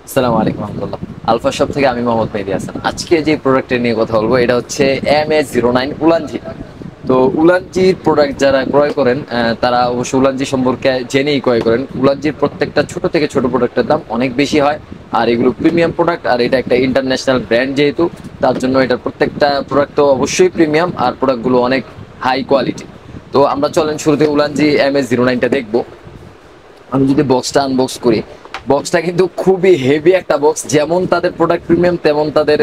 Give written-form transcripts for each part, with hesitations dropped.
আসসালামু আলাইকুম রহমতুল্লাহ। Alpha shop থেকে আমি মোহাম্মদ মেহেদী হাসান। আজকে যে প্রোডাক্টটা নিয়ে কথা বলবো এটা হচ্ছে MS09 উলানজি। তো উলানজির প্রোডাক্ট যারা ক্রয় করেন তারা অবশ্য উলানজি সম্পর্কে জেনেই ক্রয় করেন। উলানজির প্রত্যেকটা ছোট থেকে ছোট প্রোডাক্টের দাম অনেক বেশি হয়, আর এগুলো প্রিমিয়াম প্রোডাক্ট, আর এটা একটা ইন্টারন্যাশনাল ব্র্যান্ড যেহেতু, তার জন্য এটা প্রত্যেকটা প্রোডাক্ট তো অবশ্যই প্রিমিয়াম, আর প্রোডাক্টগুলো অনেক হাই কোয়ালিটি। তো আমরা চলেন শুরুতে উলানজি MS09টা দেখবো। আমি যদি বক্সটা আনবক্স করি, বক্সটা কিন্তু খুবই হেভি একটা বক্স, যেমন তাদের প্রোডাক্ট প্রিমিয়াম তেমন তাদের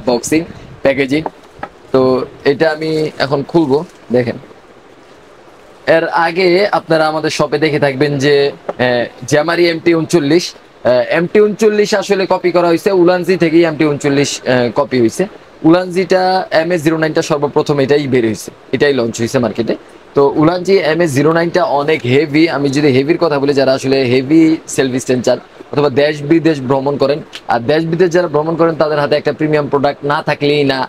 বক্সিং প্যাকেজিং। তো এটা আমি এখন খুলবো। দেখেন, এর আগে আপনারা আমাদের শপে দেখে থাকবেন যে জ্যামারি MT39, MT39 আসলে কপি করা হয়েছে উলানজি থেকেই, MT39 কপি হয়েছে। উলানজিটা MS09টা সর্বপ্রথম এটাই বের হয়েছে, এটাই লঞ্চ হয়েছে মার্কেটে। তো উলানজি MS09টা অনেক হেভি। আমি যদি হেভির কথা বলি, যারা আসলে হেভি সেলফ স্ট্যান্ড অথবা দেশ বিদেশ ভ্রমণ করেন, আর দেশ বিদেশ যারা ভ্রমণ করেন তাদের হাতে একটা প্রিমিয়াম প্রোডাক্ট না থাকলেই না।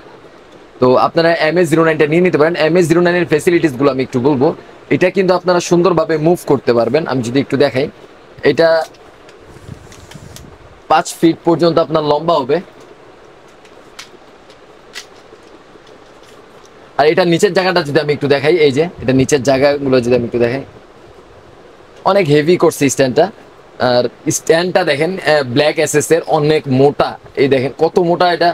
তো আপনারা MS09টা নিয়ে নিতে পারেন। MS09 এর ফেসিলিটিস গুলো আমি একটু বলবো। এটা কিন্তু আপনারা সুন্দরভাবে মুভ করতে পারবেন। আমি যদি একটু দেখাই, এটা 5 ফিট পর্যন্ত আপনার লম্বা হবে। আর এটা নিচের জায়গাটা যদি আমি একটু দেখাই, এই যে এটা নিচের জায়গাগুলো যদি আমি একটু দেখাই, অনেক হেভি করছে স্ট্যান্ডটা। আর স্ট্যান্ডটা দেখেন ব্ল্যাক এসএস এর, অনেক মোটা। এই দেখেন কত মোটা এটা।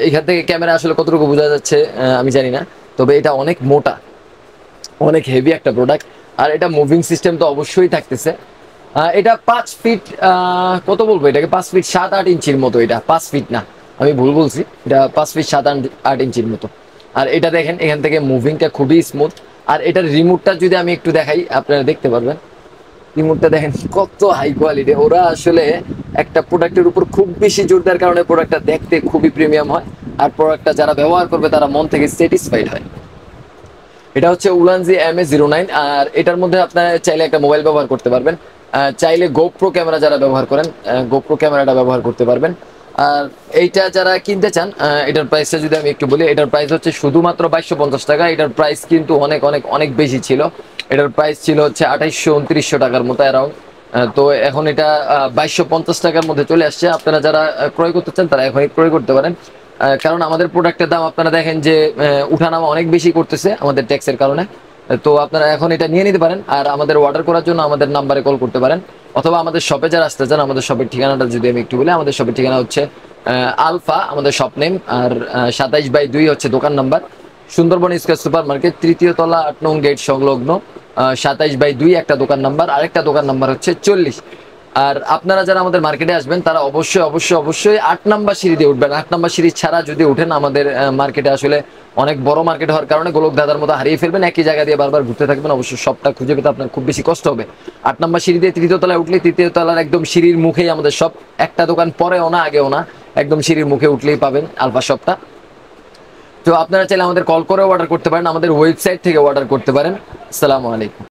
এখান থেকে ক্যামেরা আসলে কতটুকু বোঝা যাচ্ছে আমি জানি না, তবে এটা অনেক মোটা, অনেক হেভি একটা প্রোডাক্ট। আর এটা মুভিং সিস্টেম তো অবশ্যই থাকতেছে। এটা 5 ফিট, কত বলবো এটাকে, 5 ফিট 7-8 ইঞ্চির মতো। এটা 5 ফিট না, আমি ভুল বলছি, এটা 5 ফিট 7-8 ইঞ্চির মতো। আর এটা দেখেন এখান থেকে মুভিংটা খুবই স্মুথ। আর এটার রিমোটটা যদি আমি একটু দেখাই, আপনারা দেখতে পারবেন রিমোটটা দেখেন কত হাই কোয়ালিটি। ওরা আসলে একটা প্রোডাক্টের উপর খুব বেশি জোর দেওয়ার কারণে প্রোডাক্টটা দেখতে খুবই প্রিমিয়াম হয়, আর প্রোডাক্টটা যারা ব্যবহার করবে তারা মন থেকে স্যাটিসফাইড হয়। এটা হচ্ছে উলানজি MS09। আর এটার মধ্যে আপনারা চাইলে একটা মোবাইল ব্যবহার করতে পারবেন, চাইলে গোপ্রো ক্যামেরা যারা ব্যবহার করেন গোপ্রো ক্যামেরাটা ব্যবহার করতে পারবেন। আর এইটা যারা কিনতে চান, এটার প্রাইসটা যদি আমি একটু বলি, এটার প্রাইস হচ্ছে শুধুমাত্র 2250 টাকা। এটার প্রাইস কিন্তু অনেক অনেক অনেক বেশি ছিল। এটার প্রাইস ছিল হচ্ছে 2800-2900 টাকার মতো অ্যারাউন্ড। তো এখন এটা 2250 টাকার মধ্যে চলে আসছে। আপনারা যারা ক্রয় করতে চান তারা এখনই ক্রয় করতে পারেন। কারণ আমাদের প্রোডাক্টের দাম আপনারা দেখেন যে উঠানামা অনেক বেশি করতেছে আমাদের ট্যাক্সের কারণে। তো আপনারা এখন এটা নিয়ে নিতে পারেন, আর আমাদের অর্ডার করার জন্য আমাদের নাম্বারে কল করতে পারেন, অথবা আমাদের শপে যারা আসতে চান, আমাদের শপের ঠিকানাটা যদি আমি একটু বলি, আমাদের শপের ঠিকানা হচ্ছে আলফা আমাদের শপ নেম, আর 27/2 হচ্ছে দোকান number, Sundarban square super market, 3য় তলা 8 নং গেট সংলগ্ন। 27/2 একটা দোকান নাম্বার, আরেকটা দোকান নাম্বার হচ্ছে 40। আর আপনারা যারা আমাদের মার্কেটে আসবেন তারা অবশ্যই অবশ্যই অবশ্যই 8 নাম্বার সিঁড়ি দিয়ে উঠবেন। 8 নাম্বার সিঁড়ি ছাড়া যদি উঠেন, আমাদের মার্কেটে আসলে অনেক বড় মার্কেট হওয়ার কারণে গোলক দাদার মতো হারিয়ে ফেলবেন, একই জায়গা দিয়ে বারবার ঘুরতে থাকবেন, অবশ্যই সবটা খুঁজে পেতে আপনার খুব বেশি কষ্ট হবে। 8 নাম্বার সিঁড়ি দিয়ে 3য় তলায় উঠলে, 3য় তলার একদম সিঁড়ির মুখেই আমাদের সব, একটা দোকান পরেও না আগেও না, একদম সিঁড়ির মুখে উঠলেই পাবেন আলফা শপটা। তো আপনারা চাইলে আমাদের কল করে অর্ডার করতে পারেন, আমাদের ওয়েবসাইট থেকে অর্ডার করতে পারেন। আসসালামু আলাইকুম।